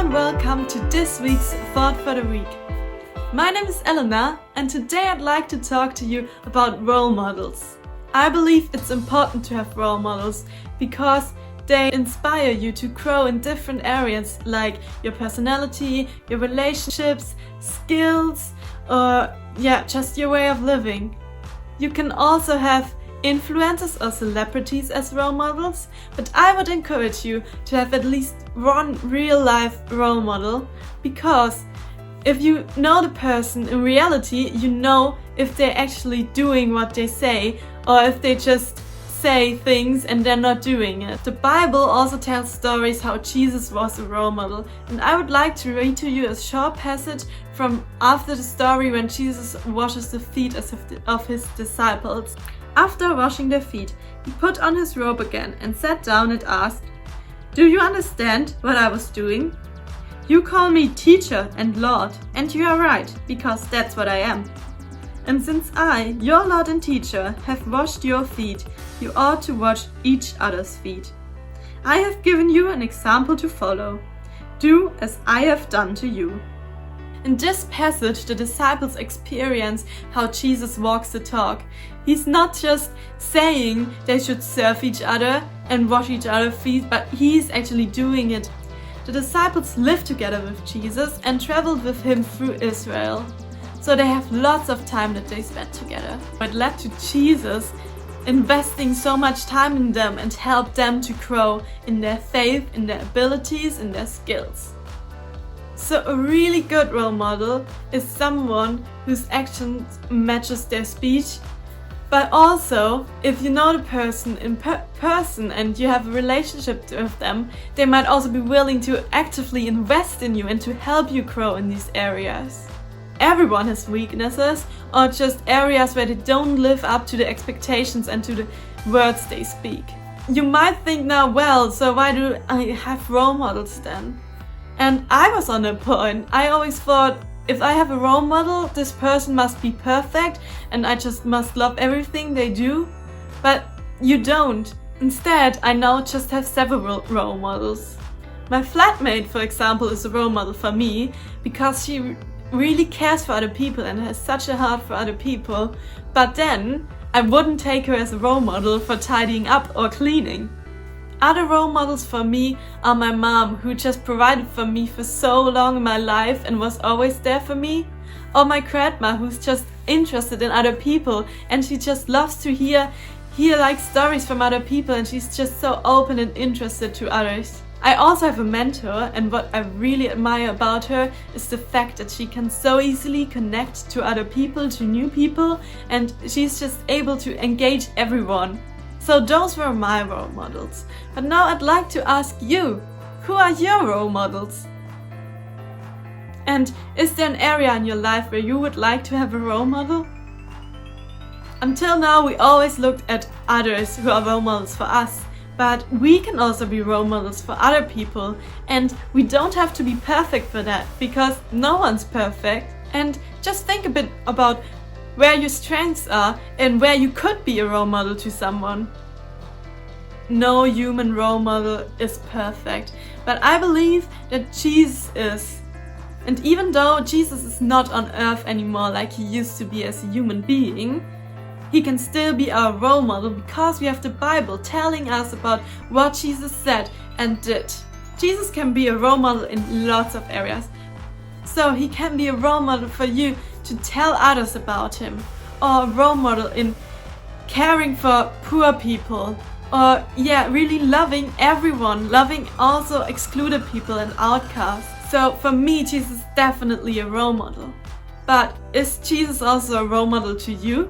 and welcome to this week's Thought for the Week. My name is Elena and today I'd like to talk to you about role models. I believe it's important to have role models because they inspire you to grow in different areas like your personality, your relationships, skills, or just your way of living. You can also have influencers or celebrities as role models, but I would encourage you to have at least one real-life role model, because if you know the person in reality, you know if they're actually doing what they say or if they just say things and they're not doing it. The Bible also tells stories how Jesus was a role model, and I would like to read to you a short passage from after the story when Jesus washes the feet of his disciples. After washing their feet, he put on his robe again and sat down and asked, "Do you understand what I was doing? You call me teacher and Lord, and you are right, because that's what I am. And since I, your Lord and teacher, have washed your feet, you ought to wash each other's feet. I have given you an example to follow. Do as I have done to you." In this passage, the disciples experience how Jesus walks the talk. He's not just saying they should serve each other and wash each other's feet, but he's actually doing it. The disciples lived together with Jesus and traveled with him through Israel. So they have lots of time that they spent together. It led to Jesus investing so much time in them and helped them to grow in their faith, in their abilities, in their skills. So a really good role model is someone whose actions matches their speech, but also if you know the person in person and you have a relationship with them, they might also be willing to actively invest in you and to help you grow in these areas. Everyone has weaknesses or just areas where they don't live up to the expectations and to the words they speak. You might think now, well, so why do I have role models then? And I was on a point. I always thought, if I have a role model, this person must be perfect and I just must love everything they do. But you don't. Instead, I now just have several role models. My flatmate, for example, is a role model for me because she really cares for other people and has such a heart for other people. But then, I wouldn't take her as a role model for tidying up or cleaning. Other role models for me are my mom, who just provided for me for so long in my life and was always there for me. Or my grandma, who's just interested in other people and she just loves to hear like stories from other people, and she's just so open and interested to others. I also have a mentor, and what I really admire about her is the fact that she can so easily connect to other people, to new people, and she's just able to engage everyone. So those were my role models. But now I'd like to ask you, who are your role models? And is there an area in your life where you would like to have a role model? Until now, we always looked at others who are role models for us, but we can also be role models for other people, and we don't have to be perfect for that, because no one's perfect. And just think a bit about where your strengths are and where you could be a role model to someone. No human role model is perfect, but I believe that Jesus is. And even though Jesus is not on earth anymore like he used to be as a human being, he can still be our role model because we have the Bible telling us about what Jesus said and did. Jesus can be a role model in lots of areas. So he can be a role model for you to tell others about him, or a role model in caring for poor people, or really loving everyone, loving also excluded people and outcasts. So for me, Jesus is definitely a role model. But is Jesus also a role model to you?